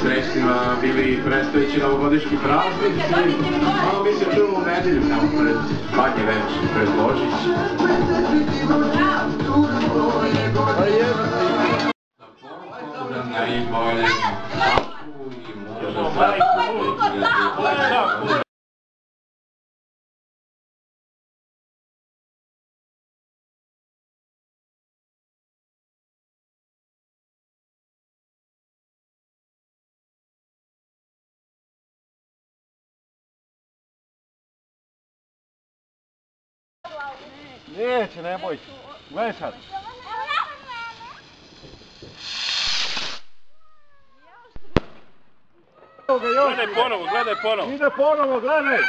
Srećnima bili predstojeći novogodišnji praznici. Malo mi se čujemo u nedjelju, tamo pred badnje večer, pred Božić. Da najbolje šapu i možda Neće, ne boj se. Gledaj sad. Gledaj ponovo, gledaj ponovo. Ide ponovo, gledaj.